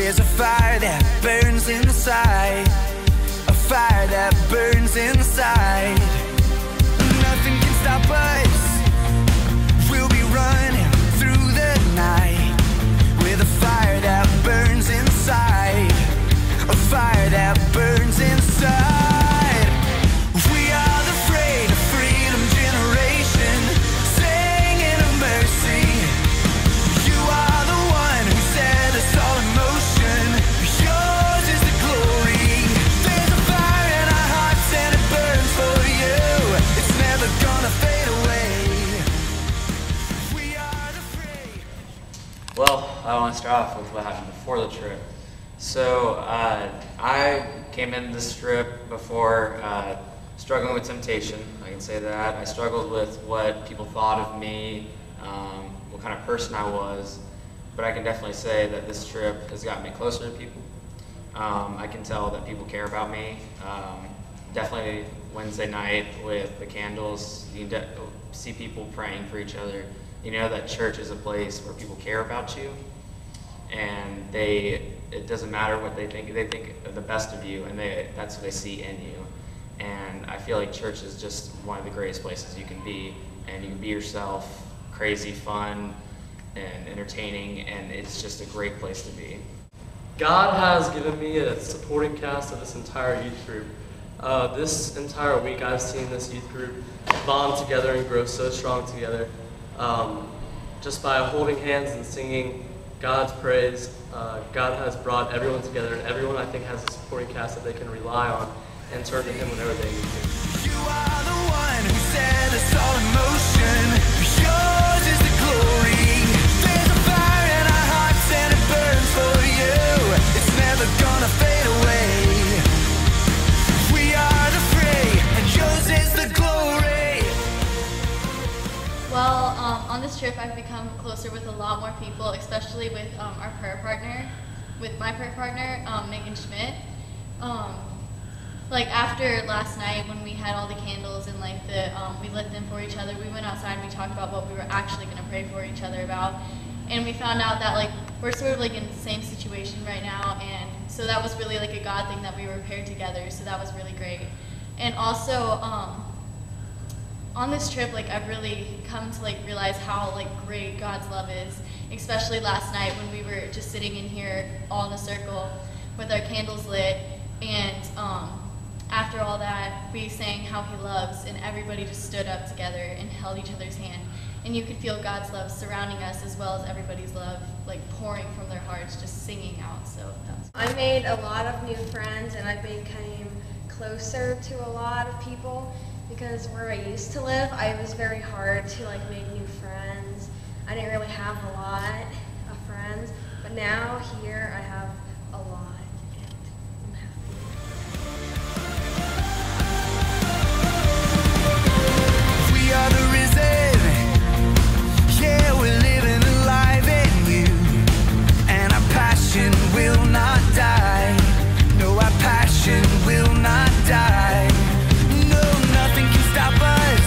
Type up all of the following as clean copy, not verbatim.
There's a fire that burns inside, a fire that burns inside. Nothing can stop us, we'll be running through the night with a fire that burns inside, a fire that burns inside. We are the afraid of freedom generation, singing of mercy. You are the one who set us all in motion. Yours is the glory. There's a fire in our hearts and it burns for you. It's never gonna fade away. We are the afraid. Well, I want to start off with what happened before the trip. So I came in this trip before struggling with temptation. I can say that. I struggled with what people thought of me, what kind of person I was, but I can definitely say that this trip has gotten me closer to people. I can tell that people care about me. Definitely Wednesday night with the candles, you can see people praying for each other. You know that church is a place where people care about you, and it doesn't matter what they think the best of you, and that's what they see in you. And I feel like church is just one of the greatest places you can be, and you can be yourself, crazy, fun, and entertaining, and it's just a great place to be. God has given me a supporting cast of this entire youth group. This entire week I've seen this youth group bond together and grow so strong together. Just by holding hands and singing God's praise, God has brought everyone together, and everyone I think has a supporting cast that they can rely on and turn to Him whenever they need to. You are the one who set us all in motion. Yours is the glory. There's a fire in our hearts and it burns for you. It's never gonna fade away. We are the free and yours is the glory. Well, on this trip I've become closer with a lot more people, especially with our prayer partner, with my prayer partner, Megan Schmidt. Like after last night when we had all the candles and like we lit them for each other, we went outside and we talked about what we were actually going to pray for each other about, and we found out that like we're sort of like in the same situation right now, and so that was really like a God thing that we were paired together, so that was really great. And also on this trip, like I've really come to like realize how like great God's love is, especially last night when we were just sitting in here all in a circle with our candles lit, and after all that, we sang How He Loves, and everybody just stood up together and held each other's hand. And you could feel God's love surrounding us as well as everybody's love, like pouring from their hearts, just singing out. So that was I made a lot of new friends, and I became closer to a lot of people because where I used to live, it was very hard to like make new friends. I didn't really have a lot of friends, but now here I have a lot. We are the risen, yeah, we're living alive in you, and our passion will not die. No, our passion will not die. No, nothing can stop us.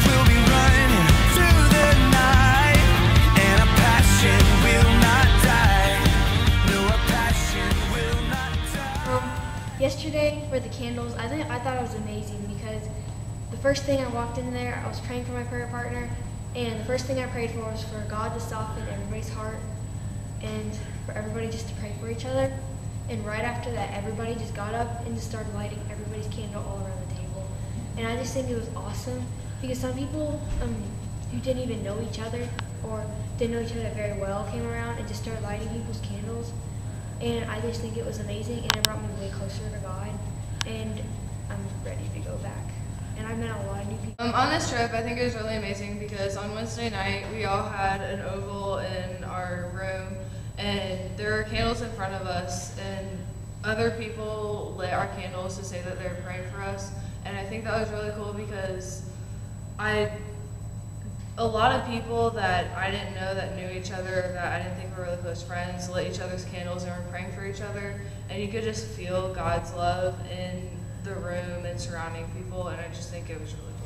We'll be running through the night, and our passion will not die. No, our passion will not die. Yesterday for the candles, I thought it was amazing because the first thing I walked in there, I was praying for my prayer partner, and the first thing I prayed for was for God to soften everybody's heart and for everybody just to pray for each other. And right after that, everybody just got up and just started lighting everybody's candle all around the table. And I just think it was awesome because some people who didn't even know each other or didn't know each other very well came around and just started lighting people's candles. And I just think it was amazing, and it brought me way closer to God, and I'm ready to go back. And I met a lot of new people. On this trip, I think it was really amazing because on Wednesday night, we all had an oval in our room, and there were candles in front of us, and other people lit our candles to say that they were praying for us. And I think that was really cool because a lot of people that I didn't know that knew each other, that I didn't think were really close friends, lit each other's candles and were praying for each other. And you could just feel God's love in the room and surrounding people, and I just think it was really cool.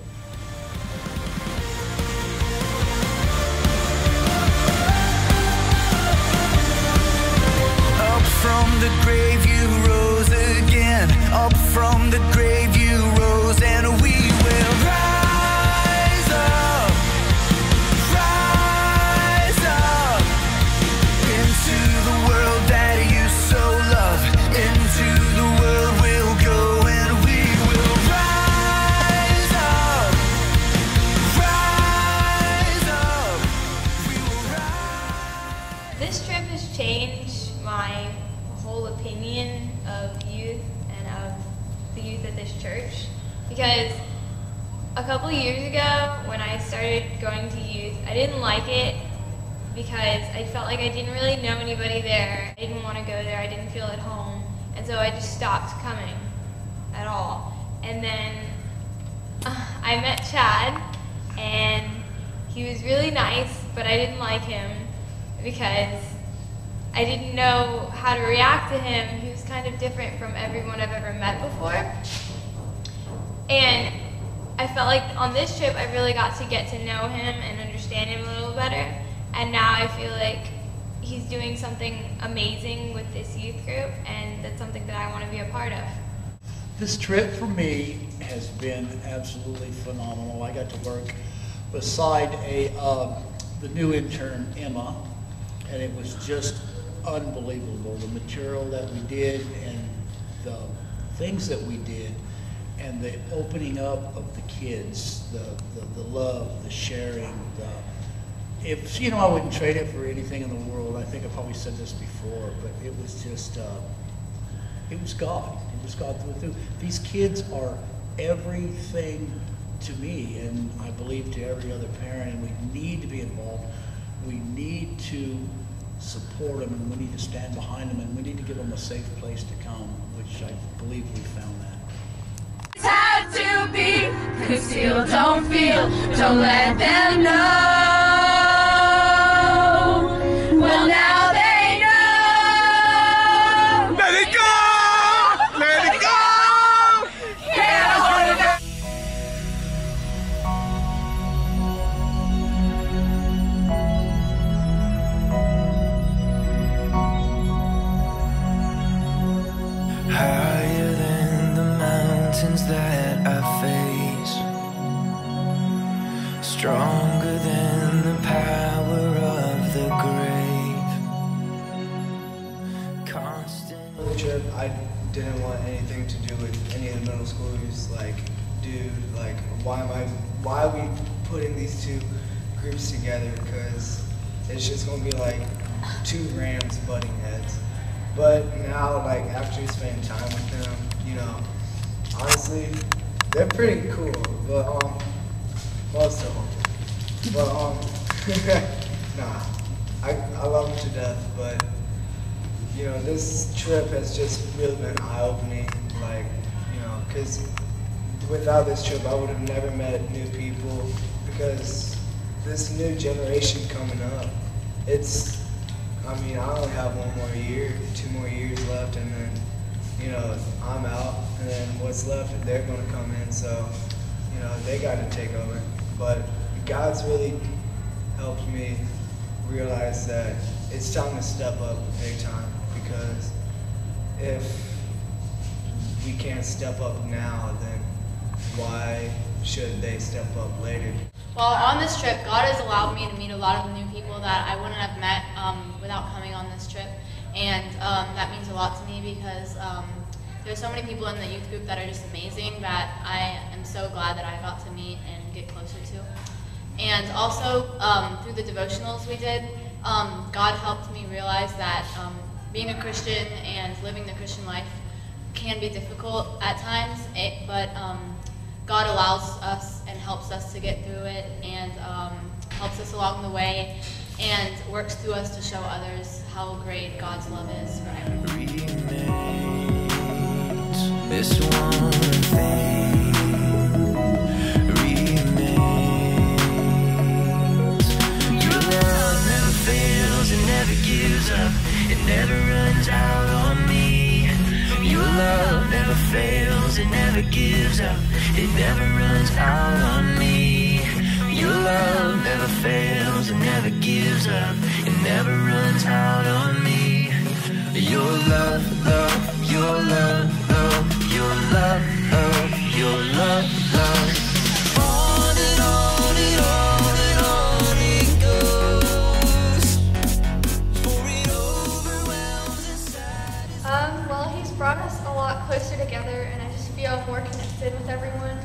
because a couple years ago when I started going to youth, I didn't like it because I felt like I didn't really know anybody there. I didn't want to go there. I didn't feel at home. And so I just stopped coming at all. And then I met Chad, and he was really nice, but I didn't like him because I didn't know how to react to him. He was kind of different from everyone I've ever met before. And I felt like on this trip I really got to get to know him and understand him a little better. And now I feel like he's doing something amazing with this youth group, and that's something that I want to be a part of. This trip for me has been absolutely phenomenal. I got to work beside the new intern, Emma, and it was just unbelievable. The material that we did and the things that we did and the opening up of the kids, the love, the sharing, if, you know, I wouldn't trade it for anything in the world. I think I probably said this before, but it was just, it was God. It was God through and through. These kids are everything to me, and I believe to every other parent, and we need to be involved. We need to support them, and we need to stand behind them, and we need to give them a safe place to come, which I believe we found that. It's had to be, conceal, don't feel, don't let them know. Well, now they know. Let it go! Let it go! Can't hold it back. Higher than the mountains that I face, stronger than the power of the grave. Constant. On the trip, I didn't want anything to do with any of the middle schoolers. Like, dude, like, why are we putting these two groups together? Because it's just gonna be like two rams butting heads. But now, like, after spending time with them, you know, honestly, they're pretty cool. But most of them. But nah, I love them to death. But you know, this trip has just really been eye-opening. Like, you know, because without this trip, I would have never met new people. Because this new generation coming up, I mean, I only have 1 more year, 2 more years left, and then, you know, I'm out, and then what's left, they're going to come in, so, you know, they got to take over. But God's really helped me realize that it's time to step up big time, because if we can't step up now, then why should they step up later? Well, on this trip, God has allowed me to meet a lot of new people that I wouldn't have met without coming on this trip. And that means a lot to me because there's so many people in the youth group that are just amazing that I am so glad that I got to meet and get closer to. And also, through the devotionals we did, God helped me realize that being a Christian and living the Christian life can be difficult at times, but God allows us and helps us to get through it and helps us along the way and works through us to show others how great God's love is for everyone. This one thing remains. Your love never fails, it never gives up, it never runs out on me. Your love never fails, it never gives up, it never runs out on me. Your love never fails, it never gives up, it never runs out on me. Your love, love, your love, love, your love, love, your love, love. On and on and on and on it goes, for it overwhelms and satisfies. Well, he's brought us a lot closer together, and I just feel more connected with everyone.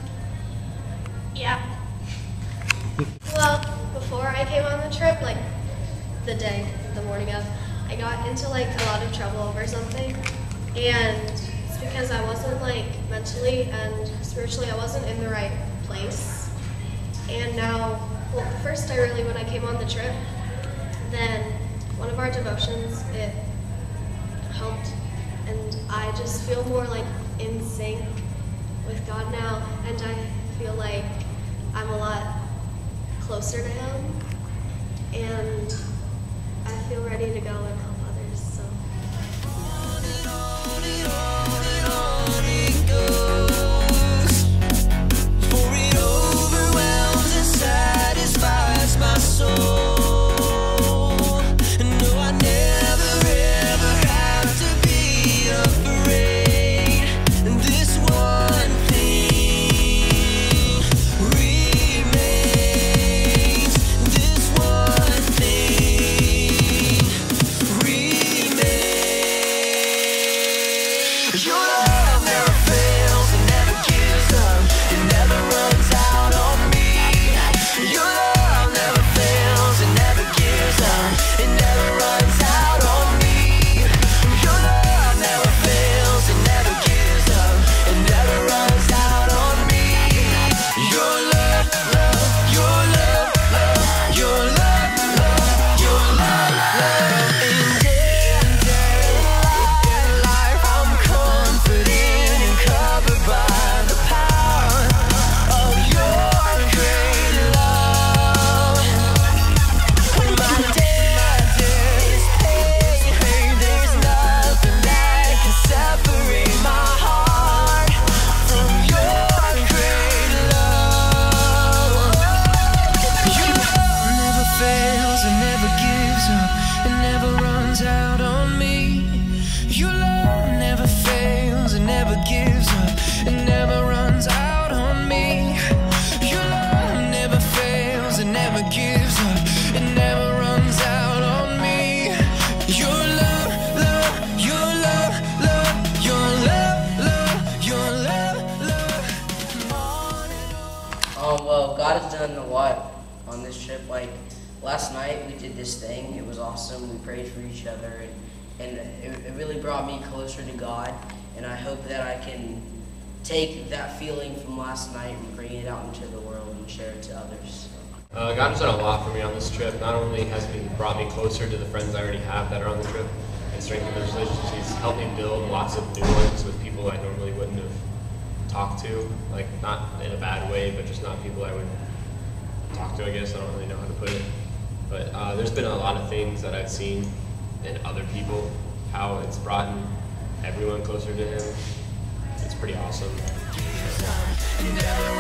Yeah. Well, before I came on the trip, like the morning of, I got into like a lot of trouble over something, and It's because I wasn't like mentally and spiritually, I wasn't in the right place. And now, well, first when I came on the trip, then one of our devotions, it helped, and I just feel more like in sync with God now, and I feel like I'm a lot closer to Him, and I feel ready to go and help others. So. For it overwhelms and satisfies my soul. No, I never ever have to be afraid. This one thing remains. This one thing remains. Your love never fails and never gives up. It never runs out on me. Your love never fails and never gives up. It never runs out on me. Your love never fails and never gives up. It never runs out on me. Your love, love, your love, love, your love, love, your love, love. In day life, I'm confident and covered by the power of your great love. My debt is paid. There's nothing that can separate my heart from your great love. Your love never fails and never gives up. It never runs out on me. Your love never fails and never gives up. It never runs out on me. Your love never fails and never gives up. It never runs out on me. Your love, love, your love, love, your love, love, your love, love. On and on. Well, God has done a lot on this trip. Like last night, we did this thing. It was awesome. We prayed for each other, and it really brought me closer to God. And I hope that I can take that feeling from last night and bring it out into the world and share it to others. God has done a lot for me on this trip. Not only has He brought me closer to the friends I already have that are on the trip and strengthened those relationships, He's helped me build lots of new ones with people I normally wouldn't have talked to. Like, not in a bad way, but just not people I would talk to, I guess. I don't really know how to put it. But there's been a lot of things that I've seen in other people, how it's brought everyone closer to Him. It's pretty awesome. It never